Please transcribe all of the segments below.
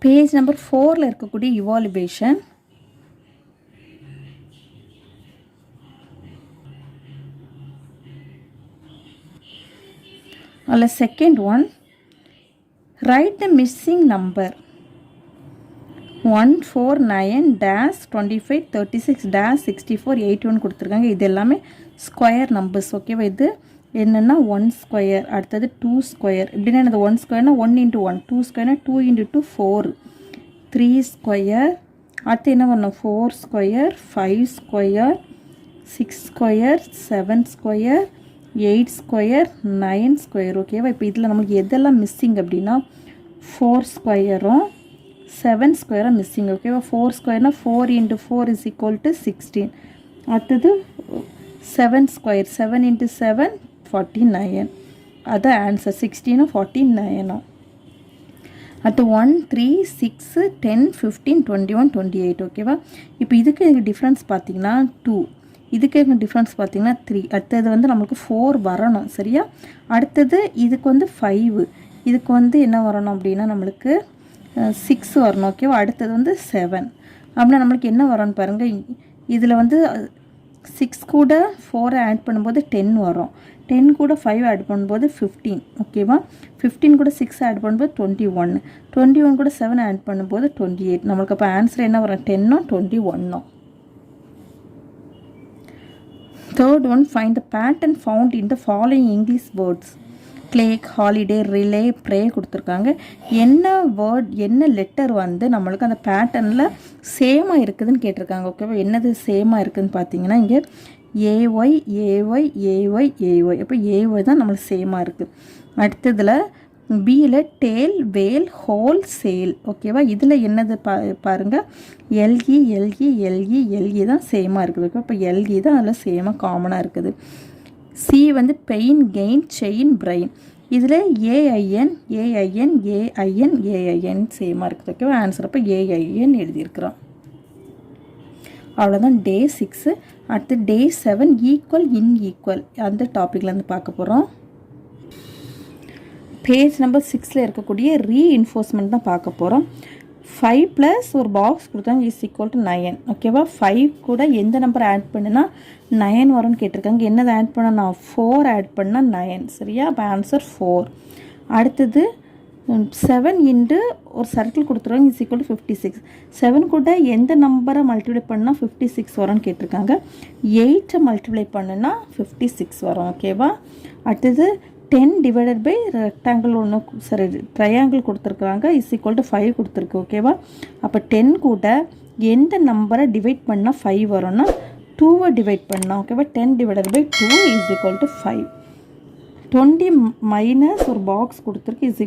Page number 4ல் இருக்கக்கூடிய evaluation. அதில் second one, right த missing number 149-2536-64 கொடுத்துருக்காங்க. இது எல்லாமே ஸ்கொயர் நம்பர்ஸ். ஓகேவா? இது என்னென்னா 1 ஸ்கொயர், அடுத்தது 2 ஸ்கொயர். இப்படின்னா இந்த 1 ஸ்கொயர்னா 1 × 1, 2 ஸ்கொயர்னா 2 × 2 4, 3 ஸ்கொயர், அடுத்து என்ன பண்ணணும் 4 square, 5 square, 6 square, 7 square, 8 square, 9 square. ஓகேவா? இப்போ இதில் நமக்கு எதெல்லாம் மிஸ்ஸிங் அப்படின்னா 4 ஸ்கொயரும் 7 ஸ்கொயராக மிஸ்ஸிங். ஓகேவா? 4 ஸ்கொயர்னால் 4 × 4 = 16. அடுத்தது 7 ஸ்கொயர், 7 × 7 49. அதான் ஆன்சர். 16 49. அடுத்து 1 3 6 10 15 21 28. ஓகேவா? இப்போ இதுக்கு எனக்கு டிஃப்ரென்ஸ் பார்த்தீங்கன்னா 2, இதுக்கு எனக்கு டிஃப்ரென்ஸ் பார்த்தீங்கன்னா 3. அடுத்தது வந்து நம்மளுக்கு 4 வரணும். சரியா? அடுத்தது இதுக்கு வந்து 5, இதுக்கு வந்து என்ன வரணும் அப்படின்னா நம்மளுக்கு 6 வரணும். ஓகேவா? அடுத்தது வந்து 7. அப்படின்னா நம்மளுக்கு என்ன வரணும்னு பாருங்கள். இதில் வந்து 6 கூட 4 ஆட் பண்ணும்போது 10 வரும். 10 கூட 5 ஆட் பண்ணும்போது 15. ஓகேவா? 15 கூட 6 ஆட் பண்ணும்போது 21. 21 கூட 7 ஆட் பண்ணும்போது 28. நம்மளுக்கு அப்போ ஆன்சர் என்ன வரும்? 10 21. Third one, find the pattern found in the following English words. கிளேக், ஹாலிடே, ரிலே, ப்ரே கொடுத்துருக்காங்க. என்ன வேர்ட், என்ன லெட்டர் வந்து நம்மளுக்கு அந்த பேட்டர்னில் சேமாக இருக்குதுன்னு கேட்டிருக்காங்க. ஓகேவா? என்னது சேமாக இருக்குதுன்னு பார்த்தீங்கன்னா இங்கே ஏஒய் ஏஒய் ஏஒய் ஏஒய். அப்போ ஏஒய் தான் நம்மளுக்கு சேமாக இருக்குது. அடுத்ததில் பியில் டேல், வேல், ஹோல், சேல். ஓகேவா? இதில் என்னது பாருங்கள், எல்இ எல்இ எல்இ எல்இ தான் சேமாக இருக்குது. ஓகே, இப்போ எல்இ தான் அதில் சேமாக காமனாக இருக்குது. சி வந்து பெயின், கெயின், செயின், பிரெயின். இதில் ஏஐஎன் ஏஐஎன் ஏஐஎன் ஏஐஎன் சேமாக இருக்குது. ஓகேவா? ஆன்சர் அப்போ ஏஐஎன் எழுதியிருக்கிறோம். அவ்வளோதான் டே 6. அடுத்து டே 7, ஈக்குவல் இன்ஈக்குவல் அந்த டாப்பிக்லேருந்து பார்க்க போகிறோம். பேஜ் நம்பர் 6ல் இருக்கக்கூடிய ரீஇன்ஃபோர்ஸ்மெண்ட் தான் பார்க்க போகிறோம். 5 + ஒரு பாக்ஸ் கொடுத்தாங்க = 9. ஓகேவா? 5 கூட எந்த நம்பர் ஆட் பண்ணுனா 9 வரும்னு கேட்டிருக்காங்க. என்னது ஆட் பண்ண? நான் 4 ஆட் பண்ணால் 9. சரியா? அப்போ ஆன்சர் 4. அடுத்தது 7 × ஒரு சர்க்கிள் கொடுத்துருவாங்க = 56. 7 கூட எந்த நம்பரை மல்டிப்ளை பண்ணால் 56 வரும்னு கேட்டிருக்காங்க. 8 மல்டிப்ளை பண்ணுனா 56 வரும். ஓகேவா? அடுத்தது 10 / ரெக்டாங்கிள் ஒன்று, சரி ட்ரையாங்கிள் கொடுத்துருக்குறாங்க = 5 கொடுத்துருக்கு. ஓகேவா? அப்போ 10 கூட எந்த நம்பரை டிவைட் பண்ணால் 5 வரும்னா 2 டிவைட் பண்ணால். ஓகேவா? 10 / 2 = 5. 20 மைனஸ் ஒரு பாக்ஸ் கொடுத்துருக்கு =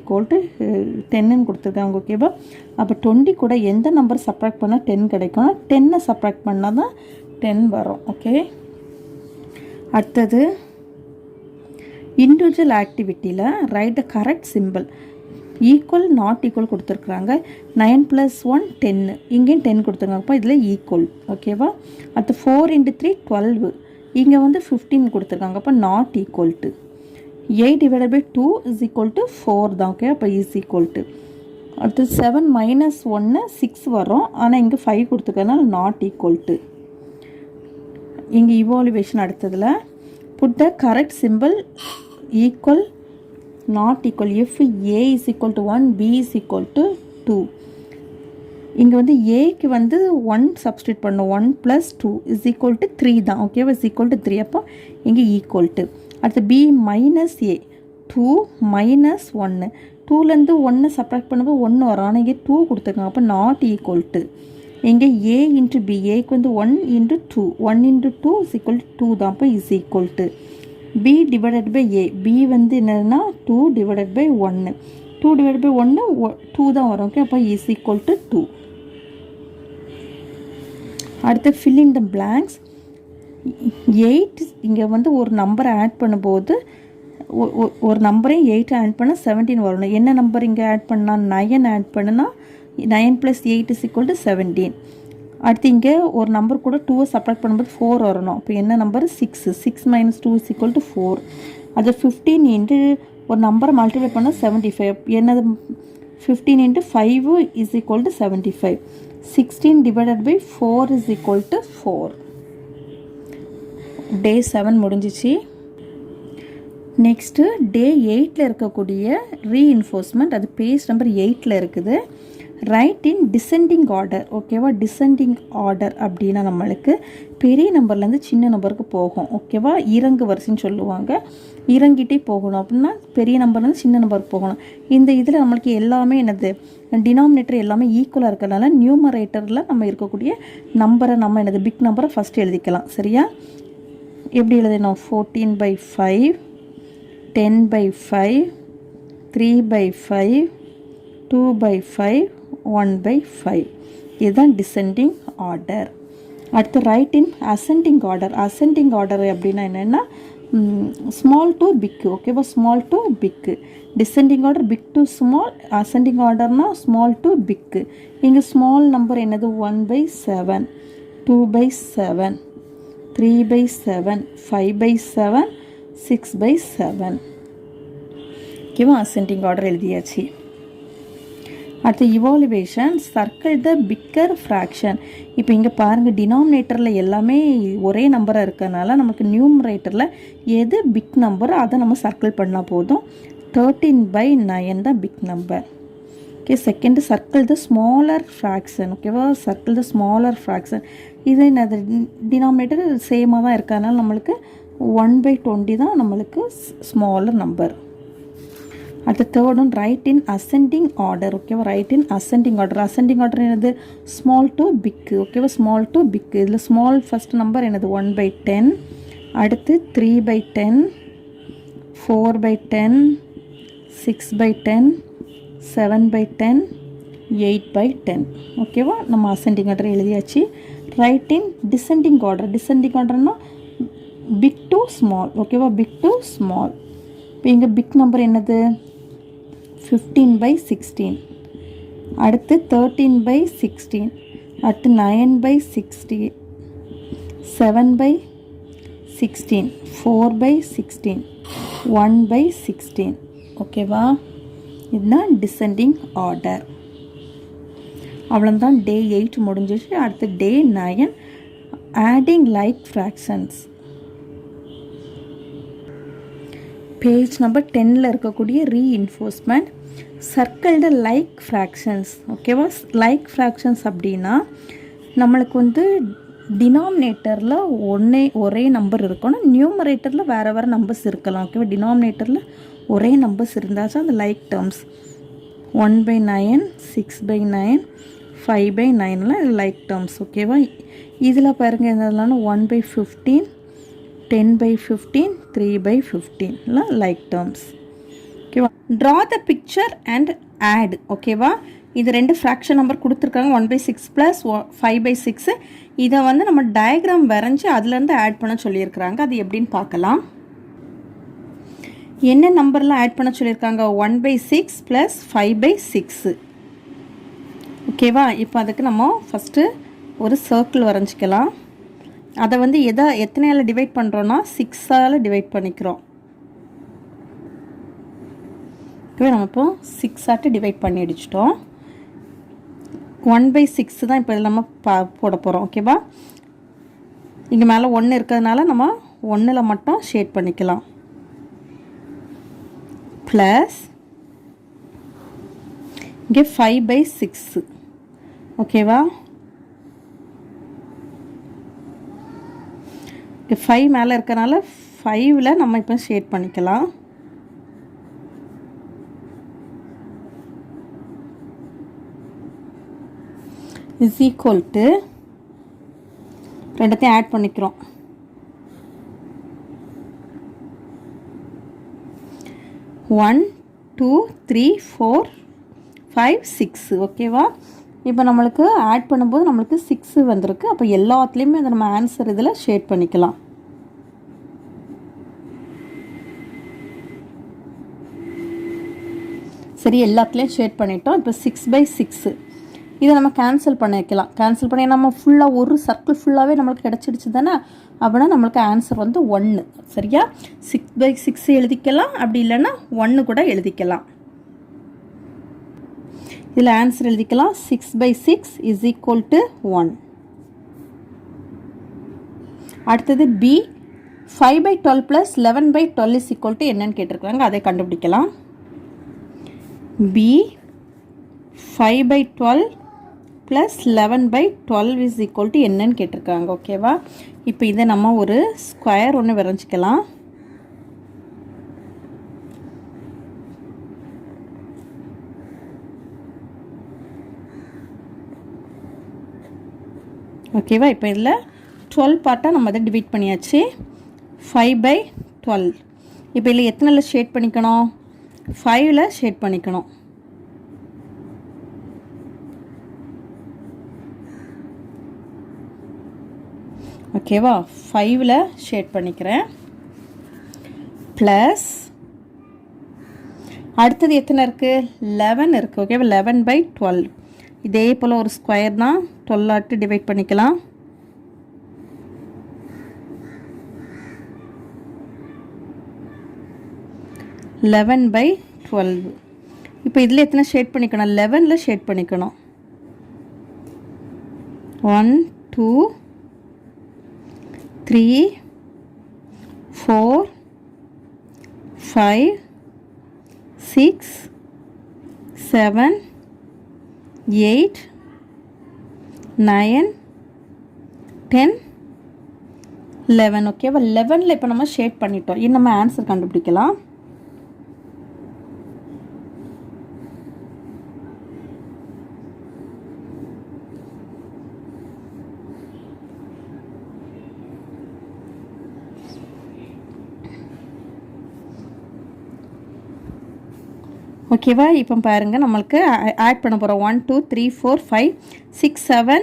10 கொடுத்துருக்காங்க. ஓகேவா? அப்போ 20 கூட எந்த நம்பர் சப்ராக்ட் பண்ணால் 10 கிடைக்கும்னா 10 சப்ராக்ட் பண்ணால் தான் 10 வரும். ஓகே, அடுத்தது இண்டிவிஜுவல் ஆக்டிவிட்டியில் write the correct symbol. Equal, not equal கொடுத்துருக்குறாங்க. 9 + 1 10, இங்கேயும் 10 கொடுத்துருக்காங்க. அப்போ இதில் ஈக்குவல். ஓகேவா? அடுத்து 4 × 3 12, இங்கே வந்து 15 கொடுத்துருக்காங்க. அப்போ நாட் ஈக்குவல் டு. 8 / 2 = 4 தான். ஓகே, அப்போ = அடுத்து 7 - 1 6 வரும். ஆனால் இங்கே 5 கொடுத்துருக்கனால நாட் ஈக்குவல் டு. இங்கே இவாலுவேஷன் அடுத்ததில் put the correct symbol equal, not equal. if a = 1 b = 2. இங்கே வந்து ஏக்கு வந்து 1 சப்ஸ்டியூட் பண்ணணும். 1 + 2 = 3 தான். ஓகேவா? = 3. அப்போ இங்கே ஈக்குவல் டு. அடுத்து b - a 2 - 1, 2லேருந்து 1 சப்ராக்ட் பண்ணும்போது 1 வரும். ஆனால் இங்கே 2 கொடுத்துருக்காங்க. அப்போ நாட் ஈக்குவல் டு. இங்கே a × b, ஏக்கு வந்து 1 × 2, 1 × 2 = 2 தான். அப்போ = b / a, b வந்து என்னன்னா 2 / 1, 2 / 1 2 தான் வரும். ஓகே, அப்போ = 2. அடுத்து fill in the blanks. 8 இங்கே வந்து ஒரு நம்பரை ஆட் பண்ணும்போது ஒரு நம்பரையும் 8 ஆட் பண்ணால் 17 வரணும். என்ன நம்பர் இங்கே ஆட் பண்ணால் 9 ஆட் பண்ணுனா 9 + 8 = 17. அடுத்து இங்கே ஒரு நம்பர் கூட 2 சப்ராக்ட் பண்ணும்போது 4 வரணும். அப்போ என்ன நம்பர்? 6. 6 - 2 = 4. அது 15 ஒரு நம்பரை மல்டிப்ளை பண்ணால் 75. என்னது 15 into 5 is equal to 75. 16 divided by 4 is equal to 4. Day 7 முடிஞ்சிச்சு. நெக்ஸ்ட்டு டே 8ல் இருக்கக்கூடிய ரீஇன்ஃபோர்ஸ்மெண்ட், அது பேஜ் நம்பர் 8ல் இருக்குது. Right in descending order. ஓகேவா, டிசெண்டிங் ஆர்டர் அப்படின்னா நம்மளுக்கு பெரிய நம்பர்லேருந்து சின்ன நம்பருக்கு போகும். ஓகேவா, இறங்கு வரிசைன்னு சொல்லுவாங்க. இறங்கிட்டே போகணும் அப்படின்னா பெரிய நம்பர்லேருந்து சின்ன நம்பருக்கு போகணும். இந்த இதில் நம்மளுக்கு எல்லாமே என்னது, டினாமினேட்டர் எல்லாமே ஈக்குவலாக இருக்கிறதுனால நியூமரேட்டரில் நம்ம இருக்கக்கூடிய நம்பரை நம்ம என்னது பிக் நம்பரை ஃபஸ்ட்டு எழுதிக்கலாம். சரியா, எப்படி எழுதணும்? 14/5, 10/5, 3/5, 2/5, 1/5. இதுதான் டிசெண்டிங் ஆர்டர். அடுத்து write in ascending order. Ascending order அப்படின்னா என்னென்னா ஸ்மால் டு பிக்கு. ஓகேவா, small to big. Descending order big to small, ascending ஆர்டர்னா ஸ்மால் டு பிக்கு. இங்கே ஸ்மால் நம்பர் என்னது? 1/7, 2/7, 3/7, 5/7, 6/7. ஓகேவா, அசெண்டிங் ஆர்டர் எழுதியாச்சு. அடுத்து evaluation, circle the bigger fraction. இப்போ இங்கே பாருங்கள், டினாமினேட்டரில் எல்லாமே ஒரே நம்பராக இருக்கிறதுனால நமக்கு நியூமரேட்டரில் எது பிக் நம்பரோ அதை நம்ம சர்க்கிள் பண்ணால் போதும். 13/9 தான் big number. Okay, second circle the smaller fraction. ஓகேவா, சர்க்கிள் த ஸ்மாலர் ஃப்ராக்ஷன். இது என்னது, டினாமினேட்டர் சேமாக தான் இருக்கிறதுனால நம்மளுக்கு 1/20 தான் நம்மளுக்கு ஸ்மாலர் நம்பர். அடுத்த third one write in ascending order. ஓகேவா, write in ascending order. Ascending order என்னது? Small to big. ஓகேவா, ஸ்மால் டு பிக்கு. இதில் ஸ்மால் ஃபஸ்ட் நம்பர் என்னது? 1/10. அடுத்து 3/10, 4/10, 6/10, 7/10, 8/10. ஓகேவா, நம்ம அசெண்டிங் ஆர்டர் எழுதியாச்சு. Write in descending order. Descending ஆர்டர்னா பிக் டு ஸ்மால். ஓகேவா, பிக் டு ஸ்மால். இப்போ இங்கே பிக் நம்பர் என்னது? 15/16. அடுத்து 13/16. அடுத்து 9/16, 7/16, 4/16, 1/16. ஓகேவா, இதுதான் டிசெண்டிங் ஆர்டர். அவ்வளோதான், டே 8 முடிஞ்சிச்சு. அடுத்து day 9 adding like fractions. Page number 10ல் இருக்கக்கூடிய reinforcement, circle the like fractions. ஓகேவா, லைக் ஃப்ராக்ஷன்ஸ் அப்படின்னா நம்மளுக்கு வந்து டினாமினேட்டரில் ஒரே நம்பர் இருக்கணும், நியூமரேட்டரில் வேறு நம்பர்ஸ் இருக்கலாம். ஓகேவா, டினாமினேட்டரில் ஒரே நம்பர்ஸ் இருந்தாச்சும் அந்த லைக் டேர்ம்ஸ். 1/9, 6/9, 5/9லாம் லைக் டேர்ம்ஸ். ஓகேவா, இதில் பாருங்கள் என்னதுலாம் 1/15, 10/15, 3/15 லைக் டேர்ம்ஸ். ஓகேவா, draw the picture and add. ஓகேவா, இது 2 ஃப்ராக்ஷன் நம்பர் கொடுத்துருக்காங்க, 1/6 ப்ளஸ் 5/6. இதை வந்து நம்ம டயக்ராம் வரைஞ்சி அதுலேருந்து ஆட் பண்ண சொல்லியிருக்கிறாங்க. அது எப்படின்னு பார்க்கலாம். என்ன நம்பர்லாம் ஆட் பண்ண சொல்லியிருக்காங்க? 1/6 ப்ளஸ் 5/6. ஓகேவா, இப்போ அதுக்கு நம்ம ஃபஸ்ட்டு ஒரு சர்க்கிள் வரைஞ்சிக்கலாம். அதை வந்து எத்தனையால் டிவைட் பண்ணுறோன்னா 6ஆல் டிவைட் பண்ணிக்கிறோம். ஓகே, நம்ம இப்போ 6 டிவைட் பண்ணி அடிச்சிட்டோம். 1/6 தான் இப்போ இதில் நம்ம போட போகிறோம். ஓகேவா, இங்கே மேலே 1 இருக்கிறதுனால நம்ம 1ல் மட்டும் ஷேட் பண்ணிக்கலாம். ப்ளஸ் இங்கே 5/6. ஓகேவா, 5 மேலே இருக்கிறனால 5ல் நம்ம இப்போ ஷேட் பண்ணிக்கலாம். இஸ் ஈக்குவல் டு ரெண்டத்தையும் ஆட் பண்ணிக்கிறோம். 1, 2, 3, 4, 5, 6. ஓகேவா, இப்போ நம்மளுக்கு ஆட் பண்ணும்போது நம்மளுக்கு 6 வந்திருக்கு. அப்போ எல்லாத்துலேயுமே அதை நம்ம ஆன்சர் இதில் ஷேட் பண்ணிக்கலாம். சரி, எல்லாத்துலேயும் ஷேட் பண்ணிட்டோம். இப்போ 6/6 இதை நம்ம கேன்சல் பண்ணி வைக்கலாம். கேன்சல் பண்ணி நம்ம ஃபுல்லாக ஒரு சர்க்கிள் ஃபுல்லாகவே நம்மளுக்கு கிடச்சிடுச்சு தானே. அப்படின்னா நம்மளுக்கு ஆன்சர் வந்து 1. சரியா, 6/6 எழுதிக்கலாம், அப்படி இல்லைன்னா 1 கூட எழுதிக்கலாம். இதில் ஆன்சர் எழுதிக்கலாம் 6/6 இஸ் ஈக்குவல் டு 1. அடுத்தது B 5/12 plus 11/12 is equal to என்னன்னு கேட்டிருக்காங்க, அதை கண்டுபிடிக்கலாம். B 5/12 plus 11/12 is equal to என்னன்னு கேட்டிருக்காங்க. ஓகேவா, இப்போ இதை நம்ம ஒரு ஸ்கொயர் ஒன்று வரைஞ்சிக்கலாம். ஓகேவா, இப்போ இதில் 12 பார்ட்டாக நம்ம அதை டிவைட் பண்ணியாச்சு. 5/12. இப்போ இதில் எத்தனையில் ஷேட் பண்ணிக்கணும்? 5ல் ஷேட் பண்ணிக்கணும். ஓகேவா, 5ல் ஷேட் பண்ணிக்கிறேன். ப்ளஸ் அடுத்தது எத்தனை இருக்குது? 11 இருக்குது. ஓகேவா, 11/12. இதே போல் ஒரு ஸ்கொயர் தான் 12 ஆட்டு டிவைட் பண்ணிக்கலாம். (11/12). இப்போ இதில் எத்தனை ஷேட் பண்ணிக்கணும்? 11ல் ஷேட் பண்ணிக்கணும். 1 2 3 4 5 6 7 8 9 10 11. ஓகேவா, 11ல் இப்போ நம்ம ஷேட் பண்ணிட்டோம். இது நம்ம ஆன்சர் கண்டுபிடிக்கலாம். ஓகேவா, இப்போ பாருங்கள், நம்மளுக்கு ஆட் பண்ண போகிறோம். 1 2 3 4 5 6 7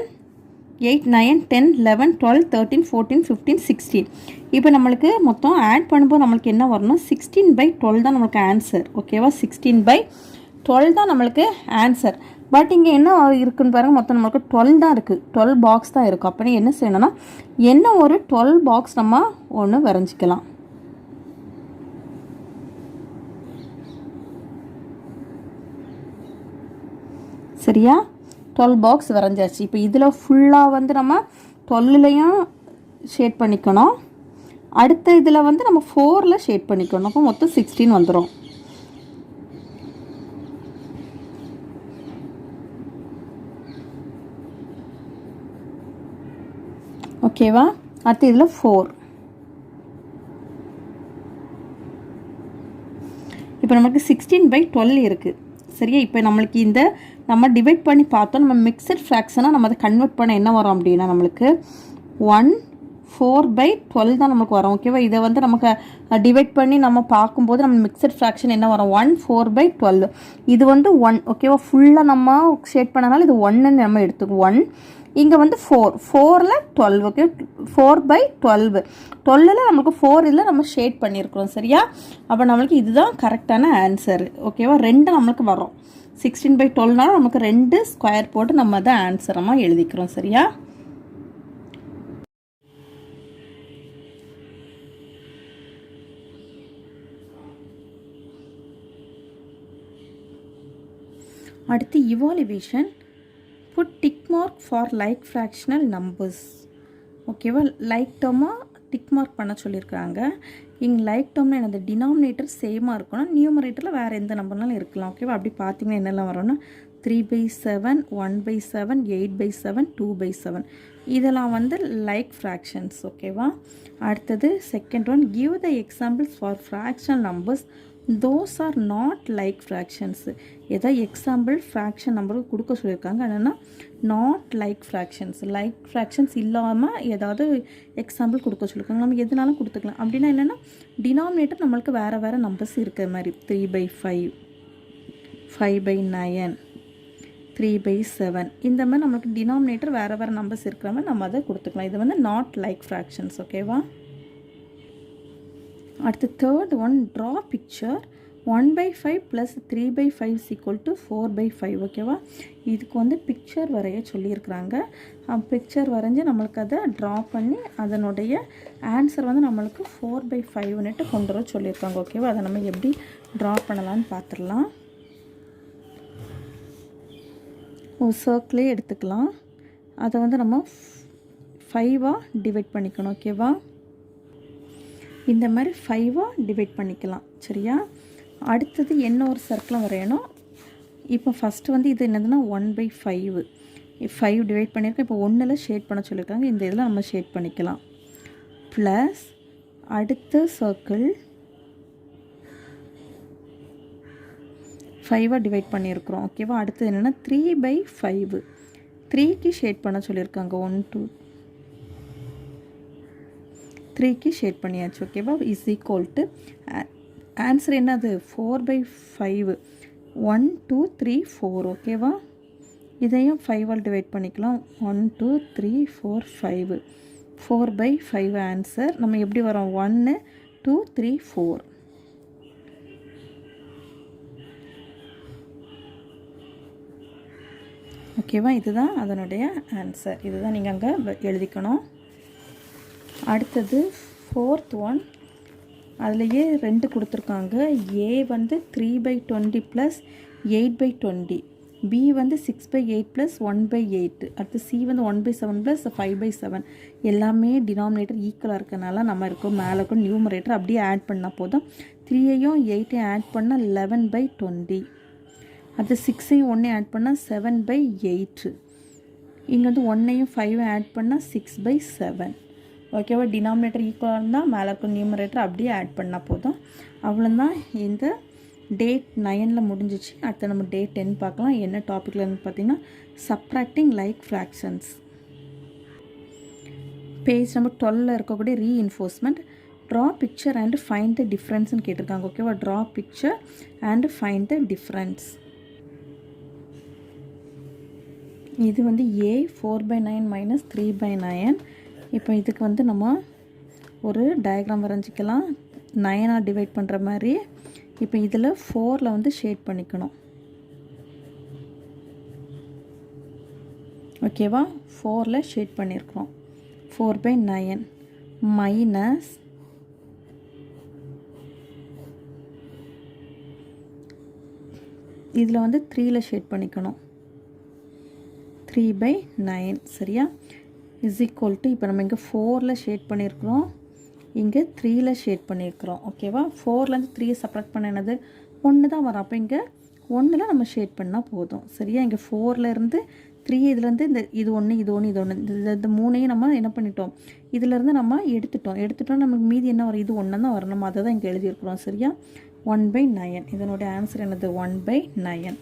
8 9 10 11 12 13 14 15 16. இப்போ நம்மளுக்கு மொத்தம் ஆட் பண்ணும்போது நம்மளுக்கு என்ன வரணும்? 16/12 தான் நம்மளுக்கு ஆன்சர். ஓகேவா, 16/12 தான் நம்மளுக்கு ஆன்சர். பட் இங்கே என்ன இருக்குன்னு பாருங்கள், மொத்தம் நம்மளுக்கு 12 தான் இருக்குது. 12 பாக்ஸ் தான் இருக்குது. அப்போ என்ன செய்யணும்னா என்ன ஒரு 12 பாக்ஸ் நம்ம ஒன்று வரைஞ்சிக்கலாம். சரியா, 12 பாக்ஸ் வரைஞ்சாச்சு. இப்போ இதில் ஃபுல்லாக வந்து நம்ம 12லையும் ஷேட் பண்ணிக்கணும். அடுத்த இதில் வந்து நம்ம 4ல் ஷேட் பண்ணிக்கணும். அப்போ மொத்தம் 16 வந்துடும். ஓகேவா, அடுத்து இதில் 4. இப்போ நமக்கு 16/12 இருக்குது. சரியா, இப்போ நம்மளுக்கு இந்த நம்ம டிவைட் பண்ணி பார்த்தோம். நம்ம மிக்சட் ஃப்ராக்ஷனாக நம்ம அதை கன்வெர்ட் பண்ண என்ன வரும் அப்படின்னா நம்மளுக்கு 1/4/12 தான் நமக்கு வரும். ஓகேவா, இதை வந்து நமக்கு டிவைட் பண்ணி நம்ம பார்க்கும்போது நம்ம மிக்சட் ஃப்ராக்ஷன் என்ன வரும்? 1/4/12. இது வந்து 1. ஓகேவா, ஃபுல்லாக நம்ம ஷேட் பண்ணனால இது 1ன்னு நம்ம எடுத்துக்குவோம். 1 இங்கே வந்து 4ல் 12. ஓகே, 4/12. 12ல் நம்மளுக்கு 4 இதில் நம்ம ஷேட் பண்ணியிருக்கிறோம். சரியா, அப்போ நம்மளுக்கு இதுதான் கரெக்டான ஆன்சர். ஓகேவா, 2 நம்மளுக்கு வரும். 16/12னால நமக்கு 2 ஸ்கொயர் போட்டு நம்ம அதை ஆன்சரமாக எழுதிக்கிறோம். சரியா, அடுத்து evaluation. Put tick mark for like fractional numbers. ஓகேவா, லைக் டேர்மாக டிக் மார்க் பண்ண சொல்லியிருக்காங்க. இங்கே லைக் டேர்ம்னா எனது டினாமினேட்டர் சேமாக இருக்கணும், நியூமரேட்டரில் வேறு எந்த நம்பர்னாலும் இருக்கலாம். ஓகேவா, அப்படி பார்த்தீங்கன்னா என்னெல்லாம் வரும்னா 3/7 1/7 8/7 2/7 இதெல்லாம் வந்து லைக் ஃப்ராக்ஷன்ஸ். ஓகேவா, அடுத்தது second one, give the examples for fractional numbers those are not like fractions. ஏதாவது எக்ஸாம்பிள் ஃப்ராக்ஷன் நம்பருக்கு கொடுக்க சொல்லியிருக்காங்க. என்னென்னா not like fractions, like fractions இல்லாமல் ஏதாவது எக்ஸாம்பிள் கொடுக்க சொல்லியிருக்காங்க. நம்ம எதுனாலும் கொடுத்துக்கலாம். அப்படின்னா என்னென்னா டினாமினேட்டர் நம்மளுக்கு வேறு வேறு நம்பர்ஸ் இருக்கிற மாதிரி 3/5 5/9 3/7 இந்த மாதிரி நம்மளுக்கு டினாமினேட்டர் வேறு வேறு நம்பர்ஸ் இருக்கிற மாதிரி நம்ம அதை கொடுத்துக்கலாம். இது வந்து நாட் லைக் ஃப்ராக்ஷன்ஸ். ஓகேவா, அடுத்து third one, draw picture 1/5 plus 3/5 is equal to 4/5. ஓகேவா, இதுக்கு வந்து பிக்சர் வரைய சொல்லியிருக்கிறாங்க. பிக்சர் வரைஞ்சி நம்மளுக்கு அதை ட்ரா பண்ணி அதனுடைய ஆன்சர் வந்து நம்மளுக்கு 4/5ன்னுட்டு கொண்டு வர சொல்லியிருக்காங்க. ஓகேவா, அதை நம்ம எப்படி ட்ரா பண்ணலான்னு பார்த்துடலாம். ஒரு சர்க்கிளே எடுத்துக்கலாம். அதை வந்து நம்ம 5ஆக டிவைட் பண்ணிக்கணும். ஓகேவா? இந்த மாதிரி 5ஆக டிவைட் பண்ணிக்கலாம். சரியா? அடுத்தது என்ன ஒரு சர்க்கிளை வரையணும். இப்போ ஃபஸ்ட்டு வந்து இது என்னதுன்னா 1/5 5 டிவைட் பண்ணியிருக்கோம். இப்போ 1ல் ஷேட் பண்ண சொல்லியிருக்காங்க. இந்த இதில் நம்ம ஷேட் பண்ணிக்கலாம். ப்ளஸ் அடுத்த சர்க்கிள் 5ஆக டிவைட் பண்ணியிருக்கிறோம். ஓகேவா? அடுத்தது என்னென்னா 3/5 3க்கு ஷேட் பண்ண சொல்லியிருக்காங்க. 1 2 3க்கு ஷேட் பண்ணியாச்சு. ஓகேவா? இஸ் ஈக்குவல் டு ஆன்சர் என்னது 4/5 1 2 3 4. ஓகேவா? இதையும் 5ஆல் டிவைட் பண்ணிக்கலாம். 1 2 3 4 5 4/5 ஆன்சர். நம்ம எப்படி வரோம் 1 2 3 4. ஓகேவா? இதுதான் அதனுடைய ஆன்சர். இதுதான் நீங்கள் அங்கே எழுதிக்கணும். அடுத்தது 4th ஒன். அதுலேயே 2 கொடுத்துருக்காங்க. ஏ வந்து 3/20 ப்ளஸ் 8/20. பி வந்து 6/8 ப்ளஸ் 1/8. அடுத்து சி வந்து 1/7 ப்ளஸ் 5/7. எல்லாமே டினாமினேட்டர் ஈக்குவலாக இருக்கனால நம்ம இருக்கோம் மேலே இருக்கும் நியூமரேட்டர் அப்படியே ஆட் பண்ணால் போதும். 3ஐயும் 8ஐயும் ஆட் பண்ணால் 11/20. அடுத்து 6ஐயும் 1ஐயும் ஆட் பண்ணால் 7/8. இங்கே வந்து 1ஐயும் 5ஐயும் ஆட் பண்ணால் 6/7. ஓகேவா? டினாமினேட்டர் ஈக்குவலாக இருந்தால் மேலே இருக்கும் நியூமரேட்டர் அப்படியே ஆட் பண்ணால் போதும். அவ்வளோதான். இந்த டேட் 9ல் முடிஞ்சிச்சு. அடுத்து நம்ம டேட் 10 பார்க்கலாம். என்ன டாப்பிக்கில் இருந்து பார்த்தீங்கன்னா subtracting like fractions. Page number 12ல் இருக்கக்கூடிய reinforcement. Draw picture and find the டிஃப்ரென்ஸ்னு கேட்டிருக்காங்க. ஓகேவா? Draw picture and find the difference. இது வந்து ஏ 4/9 மைனஸ் 3/9. இப்போ இதுக்கு வந்து நம்ம ஒரு டயக்ராம் வரைஞ்சிக்கலாம். 9ஆக டிவைட் பண்ணுற மாதிரி. இப்போ இதில் 4ல் வந்து ஷேட் பண்ணிக்கணும். ஓகேவா? 4ல் ஷேட் பண்ணியிருக்கிறோம். 4/9 மைனஸ் இதில் வந்து 3ல் ஷேட் பண்ணிக்கணும். 3/9. சரியா? இஸ் ஈக்குவல் டு இப்போ நம்ம இங்கே 4ல் ஷேட் பண்ணியிருக்கிறோம், இங்கே 3ல் ஷேட் பண்ணியிருக்கிறோம். ஓகேவா? 4லேருந்து 3 செப்பரேட் பண்ண என்னது 1 தான் வரும். அப்போ இங்கே 1ல் நம்ம ஷேட் பண்ணால் போதும். சரியா? இங்கே 4லேருந்து 3 இதுலேருந்து இது 1 இது 1 இது 1 இந்த 3ஐயும் நம்ம என்ன பண்ணிட்டோம், இதிலேருந்து நம்ம எடுத்துட்டோம் நமக்கு மீதி என்ன வரும், இது 1 தான் வரும். நம்ம அதை தான் இங்கே எழுதியிருக்கிறோம். சரியா? 1/9. இதனுடைய ஆன்சர் என்னது 1/9.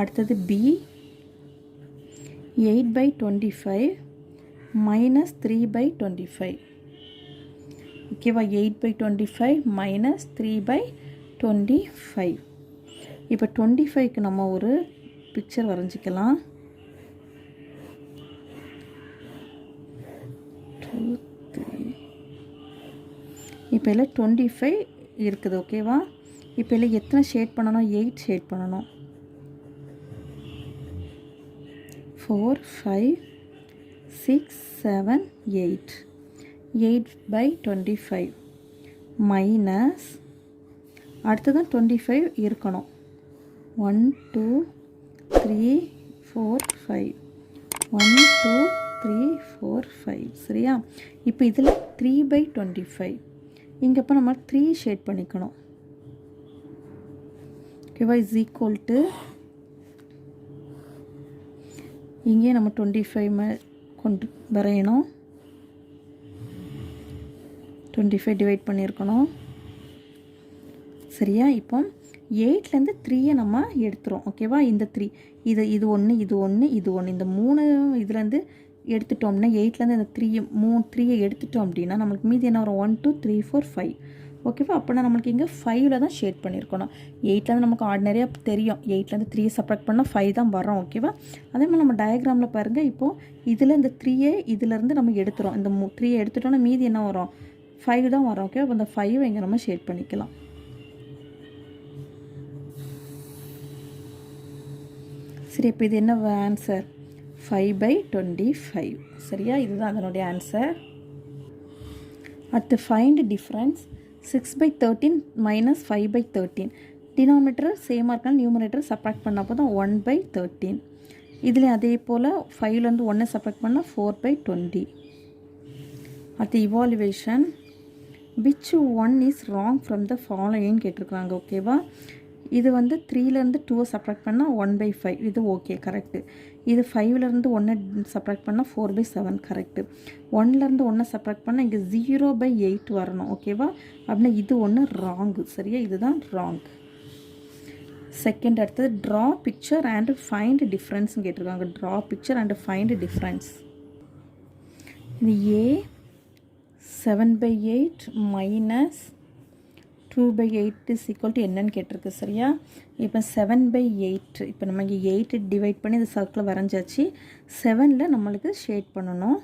அடுத்தது பி 8/25 மைனஸ் 3/25. ஓகேவா? 8/25 மைனஸ் 3/25. இப்போ 25க்கு நம்ம ஒரு பிக்சர் வரைஞ்சிக்கலாம். 2 3. இப்போ இல்லை 25 இருக்குது. ஓகேவா? இப்போ இல்லை எத்தனை ஷேட் பண்ணணும், 8 ஷேட் பண்ணணும். 4 5 6 7 8. 8/25 மைனஸ் அடுத்ததான் 25 இருக்கணும். 1 2 3 4 5 1 2 3 4 5. சரியா? இப்போ இதில் 3/25 இங்கே இப்போ நம்ம 3 ஷேட் பண்ணிக்கணும். ஓகேவா? இஸ் ஈக்குவல் டு இங்கே நம்ம 25 கொண்டு வரையணும். 25 டிவைட் பண்ணியிருக்கணும். சரியா? இப்போ 8லேருந்து 3ஐ நம்ம எடுத்துகிறோம். ஓகேவா? இந்த 3 இது 1 இது 1 இது 1 இந்த 3 இதுலேருந்து எடுத்துட்டோம்னா 8லேருந்து இந்த 3ஐ எடுத்துட்டோம் அப்படின்னா நம்மளுக்கு மீதி என்ன வரும், 1 2 3 4 5. ஓகேவா? அப்போனா நம்மளுக்கு இங்கே 5ல் தான் ஷேட் பண்ணியிருக்கணும். 8லேருந்து நமக்கு ஆர்டினரியாக தெரியும் 8லேருந்து 3 செப்பரேட் பண்ணால் 5 தான் வரும். ஓகேவா? அதே மாதிரி நம்ம டயக்ராமில் பாருங்கள். இப்போது இதில் இந்த 3ஐ இதிலேருந்து நம்ம எடுத்துகிறோம். இந்த 3ஐ எடுத்துட்டோம்னா மீதி என்ன வரும், 5 தான் வரும். ஓகே? அப்போ இந்த 5 இங்கே நம்ம ஷேட் பண்ணிக்கலாம். சரி, இப்போ இது என்ன ஆன்சர், 5/25. சரியா? இதுதான் அதனுடைய ஆன்சர். அடுத்து ஃபைண்ட் டிஃப்ரென்ஸ். 6/13 மைனஸ் 5/13. டினாமினேட்டர் சேமாக இருக்காங்க, நியூமரேட்டர் சப்ராக்ட் பண்ணால் போதும் 1/13. இதுலேயும் அதே போல் 5லேருந்து 1 சப்ராக்ட் பண்ணால் 4/20. அடுத்து evaluation, which one is wrong from the following கேட்டிருக்காங்க. ஓகேவா, இது வந்து 3லேருந்து 2 சப்ராக்ட் பண்ணால் 1/5, இது ஓகே கரெக்டு. இது 5லேருந்து 1 சப்ராக்ட் பண்ணால் 4/7 கரெக்டு. 1லேருந்து 1 சப்ராக்ட் பண்ணால் இங்கே 0/8 வரணும். ஓகேவா, அப்படின்னா இது ஒன்று ராங்கு. சரியா, இதுதான் ராங். செகண்ட் அடுத்தது ட்ரா பிக்சர் அண்ட் ஃபைண்ட் டிஃப்ரென்ஸ்னு கேட்டிருக்காங்க. Draw picture and find difference. இது ஏ 7/8 மைனஸ் 2/8 இஸ் ஈக்குவல் டு என்னன்னு கேட்டிருக்கு. சரியா, இப்போ 7/8, இப்போ நம்ம இங்கே 8 டிவைட் பண்ணி இந்த சர்க்கிளை வரைஞ்சாச்சு. 7ல் நம்மளுக்கு ஷேட் பண்ணணும்.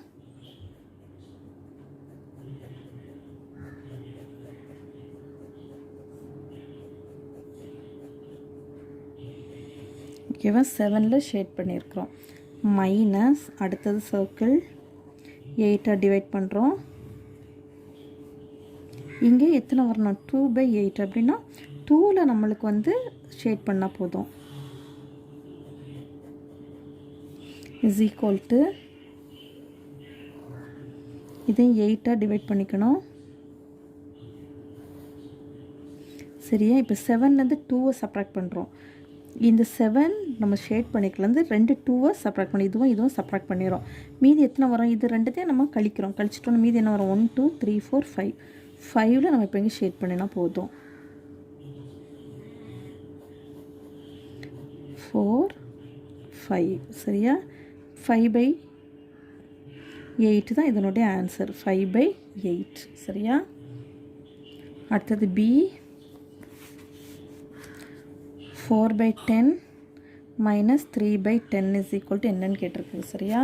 ஓகேவா, 7ல் ஷேட் பண்ணியிருக்கிறோம். மைனஸ் அடுத்தது சர்க்கிள் 8 டிவைட் பண்ணுறோம். இங்கே எத்தனை வரணும், 2/8. அப்படின்னா 2ல் நம்மளுக்கு வந்து ஷேட் பண்ணால் போதும். இஸ் ஈக்குவல் டு இதையும் 8 டிவைட் பண்ணிக்கணும். சரியா, இப்போ 7லேருந்து 2 சப்ராக்ட் பண்ணுறோம். இந்த 7 நம்ம ஷேட் பண்ணிக்கலேருந்து 2 2 சப்ராக்ட் பண்ணி இதுவும் சப்ராக்ட் பண்ணிடுறோம். மீதி எத்தனை வரும், இது ரெண்டுத்தையும் நம்ம கழிக்கிறோம். கழிச்சிட்டோம் மீதி என்ன வரும், 1 2 3 4 5. 5ல் நம்ம இப்போ இங்கே ஷேட் பண்ணினா போதும். 4 5. சரியா, 5/8 தான் இதனுடைய ஆன்சர். 5/8. சரியா, அடுத்தது B 4/10 minus 3/10 is equal to என்னன்னு கேட்டிருக்கு. சரியா,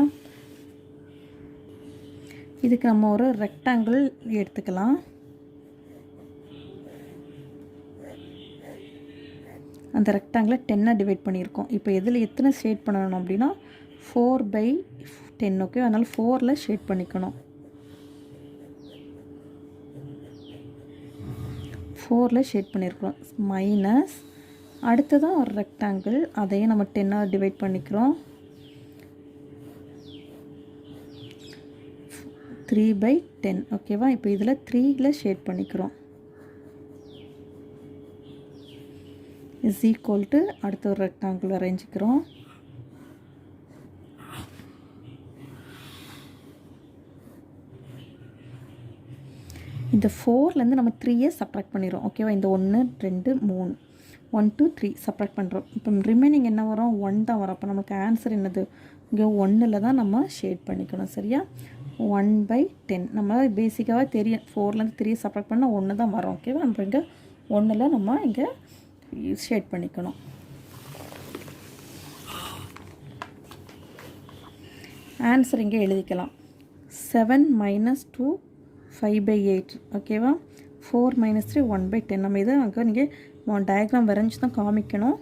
இதுக்கு நம்ம ஒரு ரெக்டாங்கிள் எடுத்துக்கலாம். அந்த ரெக்டாங்கிளை 10 டிவைட் பண்ணியிருக்கோம். இப்போ எதில் எத்தனை ஷேட் பண்ணணும் அப்படின்னா 4/10. ஓகே, அதனால் 4ல் ஷேட் பண்ணிக்கணும். 4ல் ஷேட் பண்ணியிருக்கோம். மைனஸ் அடுத்ததான் ஒரு ரெக்டாங்கிள், அதையும் நம்ம 10 டிவைட் பண்ணிக்கிறோம். 3/10. ஓகேவா, இப்போ இதில் 3ல் ஷேட் பண்ணிக்கிறோம். இஸ் ஈக்குவல் டு அடுத்த ஒரு ரெக்டாங்கிள் வரைஞ்சிக்கிறோம். இந்த 4லேருந்து நம்ம 3 சப்ராக்ட் பண்ணிடுறோம். ஓகேவா, இந்த 1 2 3 1 2 3 சப்ராக்ட் பண்ணுறோம். இப்போ ரிமைனிங் என்ன வரும், 1 தான் வரும். அப்போ நமக்கு ஆன்சர் என்னது, இங்கே 1ல் தான் நம்ம ஷேட் பண்ணிக்கணும். சரியா, 1/10 நம்ம பேசிக்காகவே தெரியும். 4லேருந்து 3 சப்ராக்ட் பண்ணால் 1 தான் வரும். ஓகேவா, நம்ம இங்கே 1ல் நம்ம இங்கே ஷேட் பண்ணிக்கணும். ஆன்சர் இங்கே எழுதிக்கலாம். 7 மைனஸ் 2 5/8. ஓகேவா, 4 மைனஸ் 3 1/10. நம்ம இதை அங்கே நீங்கள் டயக்ராம் வரைஞ்சி தான் காமிக்கணும்.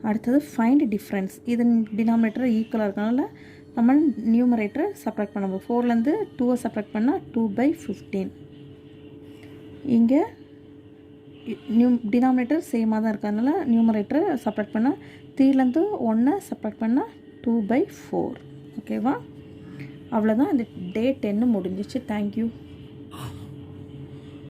அடுத்தது ஃபைண்ட் டிஃப்ரென்ஸ். இது டினாமினேட்டர் ஈக்குவலாக இருக்கனால நம்ம நியூமரேட்டரை சப்ராக்ட் பண்ணுவோம். 4லேருந்து 2 சப்ராக்ட் பண்ணால் 2/15. இங்கே டினாமினேட்டர் சேமாக தான் இருக்கிறதுனால நியூமரேட்டரை சப்ராக்ட் பண்ணால் 3லேருந்து 1 சப்ராக்ட் பண்ணால் 2/4. ஓகேவா, அவ்வளோதான். இந்த டே 10 முடிஞ்சிச்சு. தேங்க்யூ.